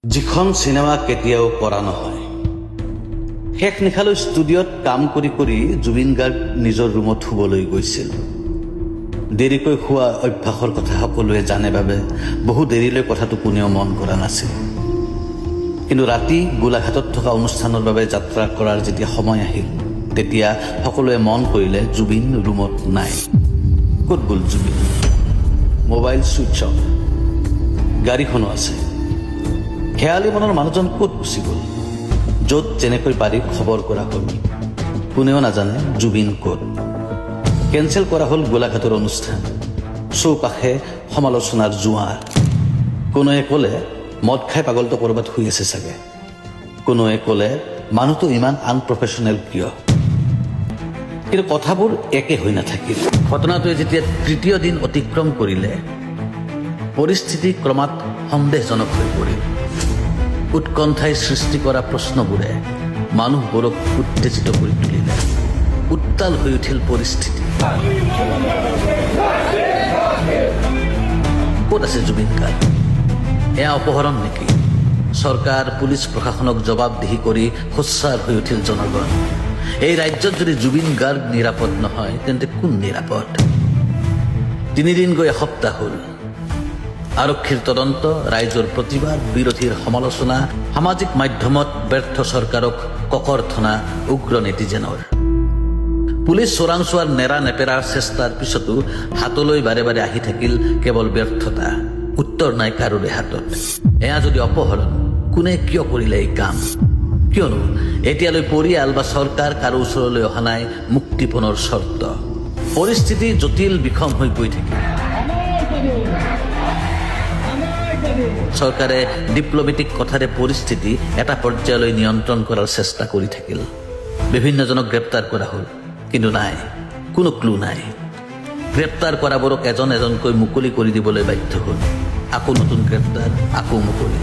যিখন চিনেমা কেতিয়াও কৰা নহয়। শেষ নিশালৈ ষ্টুডিঅ'ত কাম কৰি কৰি জুবিন গাৰ্গ নিজৰ ৰুমত শুবলৈ গৈছিল। দেৰিকৈ শুৱা অভ্যাসৰ কথা সকলোৱে জানে বাবে বহু দেৰিলৈ কথাটো কোনেও মন কৰা নাছিল। কিন্তু ৰাতি গোলাঘাটত থকা অনুষ্ঠানৰ বাবে যাত্ৰা কৰাৰ যেতিয়া সময় আহিল, তেতিয়া সকলোৱে মন কৰিলে জুবিন ৰুমত নাই। ক'ত গ'ল জুবিন? মোবাইল ছুইচ অফ, গাড়ীখনো আছে। খেয়ালি মনৰ মানুহজন ক'ত গুচি গ'ল? য'ত যেনেকৈ পাৰি খবৰ কৰা হ'ল, কোনেও নাজানে জুবিন ক'ত। কেঞ্চেল কৰা হ'ল গোলাঘাটৰ অনুষ্ঠান। চৌপাশে সমালোচনাৰ জোৱাৰ। কোনোৱে ক'লে মদ খাই পাগলটো ক'ৰবাত শুই আছে চাগে। কোনোৱে ক'লে মানুহটো ইমান আনপ্ৰফেশ্যনেল কিয়। কিন্তু কথাবোৰ একে হৈ নাথাকিল। ঘটনাটোৱে যেতিয়া তৃতীয় দিন অতিক্ৰম কৰিলে, পৰিস্থিতি ক্ৰমাৎ সন্দেহজনক হৈ পৰিল। উৎকণ্ঠাই সৃষ্টি কৰা প্ৰশ্নবোৰে মানুহবোৰক উত্তেজিত কৰি তুলিলে। উত্তাল হৈ উঠিল পৰিস্থিতি। ক'ত আছে জুবিন গাৰ্গ? এয়া অপহৰণ নেকি? চৰকাৰ, পুলিচ প্ৰশাসনক জবাবদিহি কৰি সোচ্চাৰ হৈ উঠিল জনগণ। এই ৰাজ্যত যদি জুবিন গাৰ্গ নিৰাপদ নহয়, তেন্তে কোন নিৰাপদ? 3 দিন গৈ এসপ্তাহ হ'ল। আৰক্ষীৰ তদন্ত, ৰাইজৰ প্ৰতিবাদ, বিৰোধীৰ সমালোচনা, সামাজিক মাধ্যমত ব্যৰ্থ চৰকাৰক ককৰ্থনা উগ্ৰ নেটিজেনৰ। পুলিচ চোৰাংচোৱাৰ নেৰা নেপেৰাৰ চেষ্টাৰ পিছতো হাতলৈ বাৰে বাৰে আহি থাকিল কেৱল ব্যৰ্থতা। উত্তৰ নাই কাৰোৰে হাতত। এয়া যদি অপহৰণ, কোনে কিয় কৰিলে এই কাম? কিয়নো এতিয়ালৈ পৰিয়াল বা চৰকাৰ কাৰো ওচৰলৈ অহা নাই মুক্তিপণৰ চৰ্ত। পৰিস্থিতি জটিল বিষম হৈ গৈ থাকিল। চৰকাৰে ডিপ্লমেটিক কথাৰে পৰিস্থিতি এটা পৰ্যায়লৈ নিয়ন্ত্ৰণ কৰাৰ চেষ্টা কৰি থাকিল। বিভিন্নজনক গ্ৰেপ্তাৰ কৰা হ'ল, কিন্তু নাই, কোনো ক্লু নাই। গ্ৰেপ্তাৰ কৰাবোৰক এজন এজনকৈ মুকলি কৰি দিবলৈ বাধ্য হ'ল। আকৌ নতুন গ্ৰেপ্তাৰ, আকৌ মুকলি,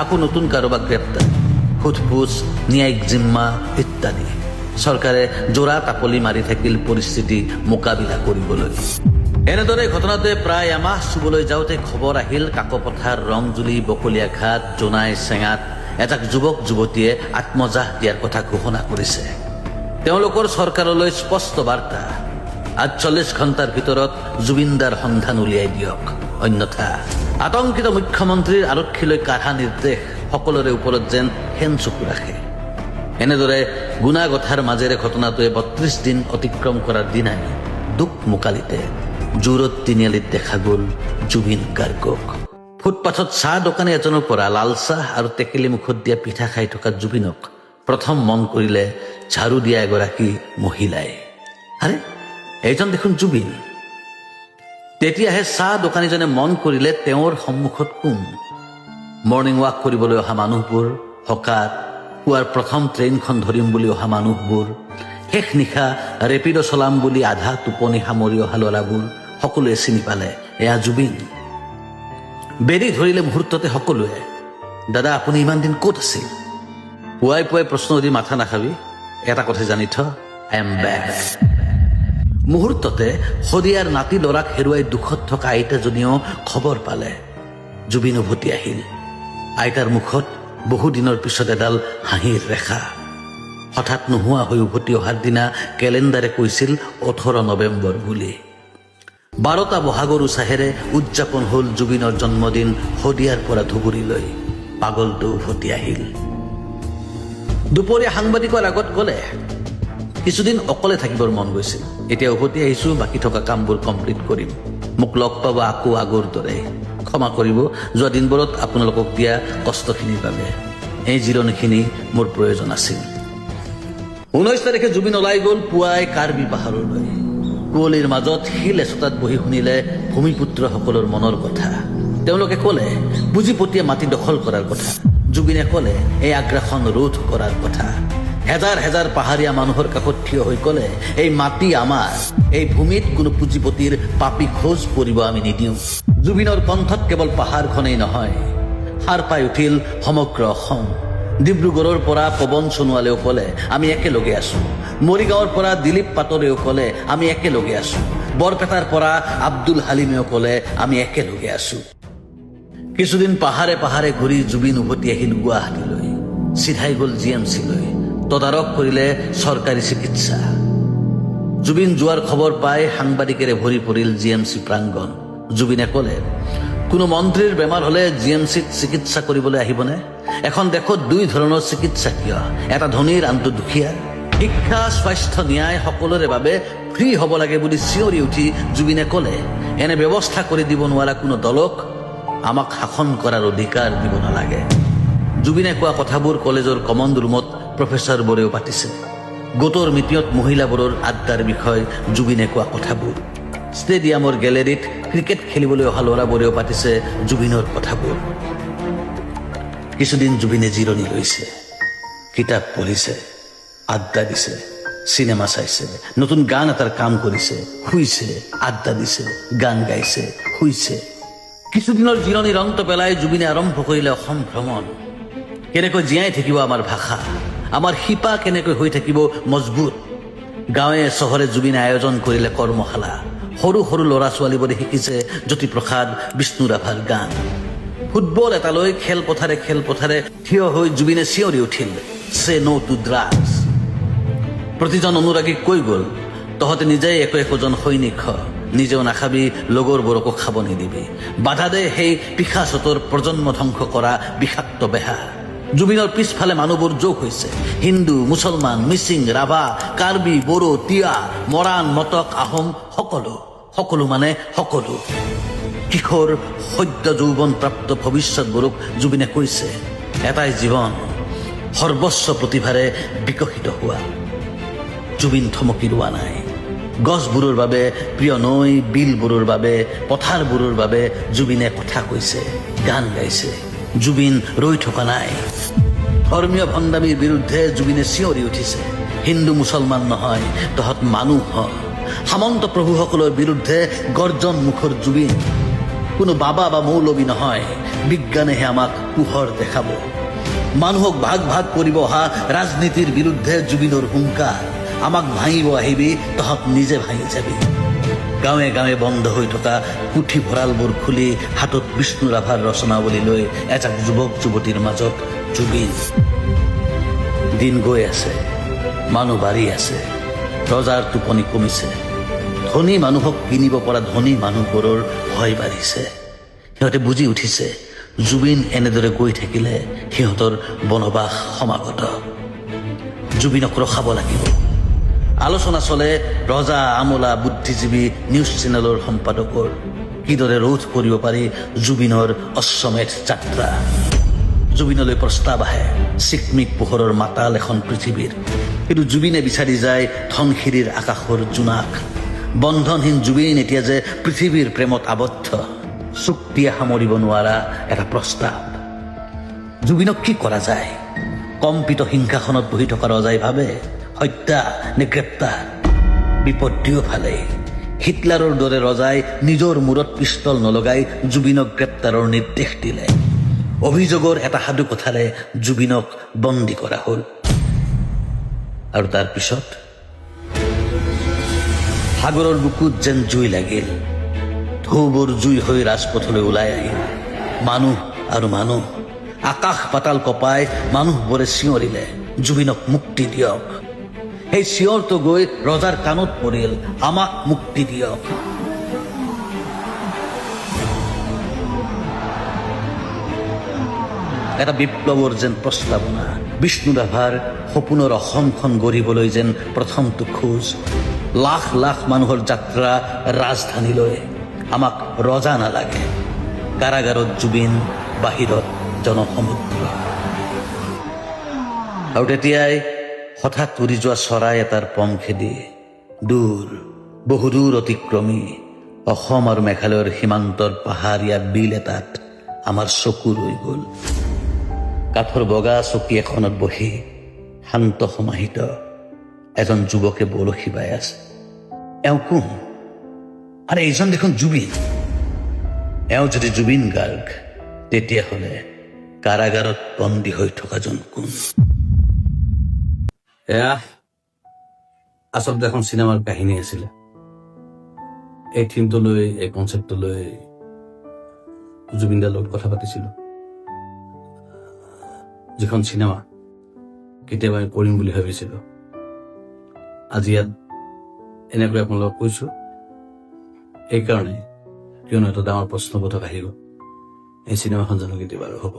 আকৌ নতুন কাৰোবাক গ্ৰেপ্তাৰ, সোধপোছ, ন্যায়িক জিম্মা ইত্যাদি। চৰকাৰে জোৰা তাপলি মাৰি থাকিল পৰিস্থিতি মোকাবিলা কৰিবলৈ। এনেদৰে ঘটনাটোৱে প্ৰায় এমাহ চুবলৈ যাওঁতে খবৰ আহিল কাকপথাৰ, ৰংজুলি, বকলীয়া ঘাট, জোনাই, চেঙাত এজাক যুৱক যুৱতীয়ে আত্মজাহ দিয়াৰ কথা ঘোষণা কৰিছে। তেওঁলোকৰ চৰকাৰলৈ স্পষ্ট বাৰ্তা, ৪৮ ঘণ্টাৰ ভিতৰত জুবিনদাৰ সন্ধান উলিয়াই দিয়ক, অন্যথা আতংকিত মুখ্যমন্ত্ৰীৰ আৰক্ষীলৈ কাঢ়া নিৰ্দেশ সকলোৰে ওপৰত যেন সেন চকু ৰাখে। এনেদৰে গুণাগথাৰ মাজেৰে ঘটনাটোৱে ৩২ দিন অতিক্ৰম কৰাৰ দিনাই দুখ মোকালিতে জোৰত তিনিআলিত দেখা গ'ল জুবিন গাৰ্গক। ফুটপাথত চাহ দোকানী এজনৰ পৰা লাল চাহ আৰু টেকেলি মুখত দিয়া পিঠা খাই থকা জুবিনক প্ৰথম মন কৰিলে ঝাৰু দিয়া এগৰাকী মহিলাই। আৰে, এইজন দেখোন জুবিন। তেতিয়াহে চাহ দোকানীজনে মন কৰিলে তেওঁৰ সন্মুখত কোন? মৰ্ণিং ৱাক কৰিবলৈ অহা মানুহবোৰ, হকাৰ, পুৱাৰ প্ৰথম ট্ৰেইনখন ধৰিম বুলি অহা মানুহবোৰ, শেষ নিশা ৰেপিড' চলাম বুলি আধা টোপনি সামৰি অহা ল'ৰাবোৰ সকলোৱে চিনি পালে এয়া জুবিন। বেৰি ধৰিলে মুহূৰ্ততে সকলোৱে, দাদা আপুনি ইমান দিন ক'ত আছিল? পুৱাই পুৱাই প্ৰশ্ন দি মাথা নাখাবি, এটা কথা জানি থ, আই এম বেক। মুহূৰ্ততে শদিয়াৰ নাতি ল'ৰাক হেৰুৱাই দুখত থকা আইতাজনীয়েও খবৰ পালে জুবিন উভতি আহিল। আইতাৰ মুখত বহুদিনৰ পিছত এডাল হাঁহিৰ ৰেখা। হঠাৎ নোহোৱা হৈ উভতি অহাৰ দিনা কেলেণ্ডাৰে কৈছিল ১৮ নৱেম্বৰ বুলি। ১২টা বহাগৰ উচাহেৰে উদযাপন হ'ল জুবিনৰ জন্মদিন। শদিয়াৰ পৰা ধুবুৰীলৈ পাগলটো উভতি আহিল। দুপৰীয়া সাংবাদিকৰ আগত ক'লে, কিছুদিন অকলে থাকিবৰ মন গৈছিল, এতিয়া উভতি আহিছোঁ, বাকী থকা কামবোৰ কমপ্লিট কৰিম। মোক লগ পাব আকৌ আগৰ দৰে। ক্ষমা কৰিব যোৱা দিনবোৰত আপোনালোকক দিয়া কষ্টখিনিৰ বাবে। এই জিৰণিখিনি মোৰ প্ৰয়োজন আছিল। ১৯ তাৰিখে জুবিন ওলাই গ'ল পুৱাই কাৰ্বি পাহাৰলৈ। কুঁৱলীৰ মাজত শিল এচটাত বহি শুনিলে ভূমিপুত্ৰসকলৰ মনৰ কথা। তেওঁলোকে ক'লে পুঁজিপতিয়ে মাটি দখল কৰাৰ কথা। জুবিনে ক'লে এই আগ্ৰাসন ৰোধ কৰাৰ কথা। হেজাৰ হেজাৰ পাহাৰীয়া মানুহৰ কাষত থিয় হৈ ক'লে এই মাটি আমাৰ, এই ভূমিত কোনো পুঁজিপতিৰ পাপী খোজ পৰিব আমি নিদিওঁ। জুবিনৰ কণ্ঠত কেৱল পাহাৰখনেই নহয়, সাৰ পাই উঠিল সমগ্ৰ অসম। ডিব্ৰুগড়ৰ পৰা পৱন সোণোৱালেও ক'লে আমি একেলগে আছো। মৰিগাঁৱৰ পৰা দিলীপ পাটৰেও ক'লে আমি একেলগে আছো। বৰপেটাৰ পৰা আব্দুল হালিমেও ক'লে আমি একেলগে আছো। কিছুদিন পাহাৰে পাহাৰে ঘূৰি জুবিন উভতি আহিল গুৱাহাটীলৈ। চিধাই গল GMC-লৈ। তদাৰক কৰিলে চৰকাৰী চিকিৎসা। জুবিন যোৱাৰ খবৰ পাই সাংবাদিকেৰে ভৰি পৰিল GMC প্ৰাংগণ। জুবিনে কলে, কোনো মন্ত্ৰীৰ বেমাৰ হলে GMC-ত চিকিৎসা কৰিবলৈ আহিবনে? এখন দেশত দুই ধৰণৰ চিকিৎসা কিয়? এটা ধনীৰ, আনটো দুখীয়াৰ। শিক্ষা, স্বাস্থ্য, ন্যায় সকলোৰে বাবে ফ্ৰী হ'ব লাগে বুলি চিঞৰি উঠি জুবিনে কলে, এনে ব্যৱস্থা কৰি দিব নোৱাৰা কোনো দলক আমাক শাসন কৰাৰ অধিকাৰ দিব নালাগে। জুবিনে কোৱা কথাবোৰ কলেজৰ কমন ৰুমত প্ৰফেচাৰ বোৰেও পাতিছে। গোটৰ মিটিঙত মহিলাবোৰৰ আড্ডাৰ বিষয় জুবিনে কোৱা কথাবোৰ। ষ্টেডিয়ামৰ গেলেৰীত ক্ৰিকেট খেলিবলৈ অহা ল'ৰাবোৰেও পাতিছে জুবিনৰ কথাবোৰ। কিছুদিন জুবিনে জিৰণি লৈছে, কিতাপ পঢ়িছে, আড্ডা দিছে, চিনেমা চাইছে, নতুন গান এটাৰ কাম কৰিছে, শুইছে, আড্ডা দিছে, গান গাইছে, শুইছে। কিছুদিনৰ জিৰণিৰ অন্ত পেলাই জুবিনে আৰম্ভ কৰিলে অসম ভ্ৰমণ। কেনেকৈ জীয়াই থাকিব আমাৰ ভাষা, আমাৰ শিপা কেনেকৈ হৈ থাকিব মজবুত। গাঁৱে চহৰে জুবিনে আয়োজন কৰিলে কৰ্মশালা। সৰু সৰু ল'ৰা ছোৱালীবোৰে শিকিছে জ্যোতিপ্ৰসাদ, বিষ্ণু ৰাভাৰ গান। ফুটবল এটালৈ খেলপথাৰে থিয় হৈ জুবিনে চিঞৰি উঠিল, সে নো টু ড্ৰাগছ। প্ৰতিজন অনুৰাগীক কৈ গল, তহঁতে নিজেই একোজন সৈনিক হ, নিজেও নাখাবি, লগৰবোৰকো খাব নিদিবি। বাধা দে সেই পিশাচতৰ প্ৰজন্ম ধ্বংস কৰা বিষাক্ত বেহা। জুবিনৰ পিছফালে মানুহবোৰ যোগ হৈছে, হিন্দু, মুছলমান, মিচিং, ৰাভা, কাৰ্বি, বড়ো, তিৱা, মৰাণ, মটক, আহোম, সকলো মানে সকলো। কিশোৰ, সদ্য যৌৱন প্ৰাপ্ত ভৱিষ্যতবোৰক জুবিনে কৈছে, এটাই জীৱন, সৰ্বস্ব প্ৰতিভাৰে বিকশিত হোৱা। জুবিন থমকি ৰোৱা নাই। গছবোৰৰ বাবে, প্ৰিয় নৈ বিলবোৰৰ বাবে, পথাৰবোৰৰ বাবে জুবিনে কথা কৈছে, গান গাইছে। জুবিন ৰৈ থকা নাই। ধৰ্মীয় ভণ্ডামীৰ বিৰুদ্ধে জুবিনে চিঞৰি উঠিছে, হিন্দু মুছলমান নহয়, তহঁত মানুহ হ। সামন্ত প্ৰভুসকলৰ বিৰুদ্ধে গৰ্জন মুখৰ জুবিন। কোনো বাবা বা মৌলবী নহয়, বিজ্ঞানেহে আমাক পোহৰ দেখাব। মানুহক ভাগ ভাগ কৰিব অহা ৰাজনীতিৰ বিৰুদ্ধে জুবিনৰ হুংকাৰ, আমাক ভাঙিব আহিবি, তহঁত নিজে ভাঙি যাবি। গাঁৱে গাঁৱে বন্ধ হৈ থকা পুথিভঁৰালবোৰ খুলি হাতত বিষ্ণু ৰাভাৰ ৰচনাৱলী লৈ এজাক যুৱক যুৱতীৰ মাজত জুবিন। দিন গৈ আছে, মানুহ বাঢ়ি আছে, ৰজাৰ টোপনি কমিছে। ধনী মানুহক কিনিব পৰা ধনী মানুহবোৰৰ ভয় বাঢ়িছে। সিহঁতে বুজি উঠিছে, জুবিন এনেদৰে গৈ থাকিলে সিহঁতৰ বনবাস সমাগত। জুবিনক ৰখাব লাগিব। আলোচনা চলে ৰজা, আমোলা, বুদ্ধিজীৱী, নিউজ চেনেলৰ সম্পাদকৰ। কিদৰে ৰোধ কৰিব পাৰি জুবিনৰ অশ্বমেধ যাত্ৰা। জুবিনলৈ প্ৰস্তাৱ আহে, চিকমিক পোহৰৰ মাতাল এখন পৃথিৱীৰ। কিন্তু জুবিনে বিচাৰি যায় ধনশিৰিৰ আকাশৰ জোনাক। বন্ধনহীন জুবিন এতিয়া যে পৃথিৱীৰ প্ৰেমত আবদ্ধ। চুক্তিয়ে সামৰিব নোৱাৰা এটা প্ৰস্তাৱ। জুবিনক কি কৰা যায়? কম্পিত সিংহাসনত বহি থকা ৰজাই ভাবে, হত্যা নে গ্ৰেপ্তাৰ? বিপত্তিও ভালেই। হিটলাৰৰ দৰে ৰজাই নিজৰ মূৰত পিষ্টল নলগাই জুবিনক গ্ৰেপ্তাৰৰ নিৰ্দেশ দিলে। অভিযোগৰ এটা সাধু কথাৰে জুবিনক বন্দী কৰা হ'ল। আৰু তাৰ পিছত সাগৰৰ বুকুত যেন জুই লাগিল। ঢৌবোৰ জুই হৈ ৰাজপথলৈ ওলাই আহিল। মানুহ আৰু মানুহ, আকাশ পাতাল কপাই মানুহবোৰে চিঞৰিলে, জুবিনক মুক্তি দিয়ক। সেই চিঞৰটো গৈ ৰজাৰ কাণত পৰিল, আমাক মুক্তি দিয়ক। এটা বিপ্লৱৰ যেন প্ৰস্তাৱনা, বিষ্ণু ৰাভাৰ সপোনৰ অসমখন গঢ়িবলৈ যেন প্ৰথমটো খোজ। লাখ লাখ মানুহৰ যাত্ৰা ৰাজধানীলৈ। আমাক ৰজা নালাগে, কাৰাগাৰত জুবিন, বাহিৰত জনসমুদ্ৰ। আৰু তেতিয়াই হঠাৎ উৰি যোৱা চৰাই এটাৰ পম খেদি দূৰ, বহুদূৰ অতিক্ৰমী অসম আৰু মেঘালয়ৰ সীমান্তৰ পাহাৰীয়া বিল এটাত আমাৰ চকু ৰৈ গ'ল। কাঠৰ বগা চকী এখনত বহি শান্ত সমাহিত এজন যুৱকে বৰশী বাই আছে। এওঁ কোন? আৰে এইজন দেখোন জুবিন। এওঁ যদি জুবিন গাৰ্গ, তেতিয়াহ'লে কাৰাগাৰত বন্দী হৈ থকাজন কোন? এয়া আচলতে এখন চিনেমাৰ কাহিনী আছিলে। এই থিমটো লৈ, এই কনচেপ্টটো লৈ জুবিনদাৰ লগত কথা পাতিছিলোঁ, যিখন চিনেমা কেতিয়াবা আমি কৰিম বুলি ভাবিছিলোঁ। আজি ইয়াত এনেকৈ আপোনালোকক কৈছোঁ এইকাৰণে, কিয়নো এটা ডাঙৰ প্ৰশ্নবোধক আহিব, এই চিনেমাখন জানো কেতিয়াবা আৰু হ'ব।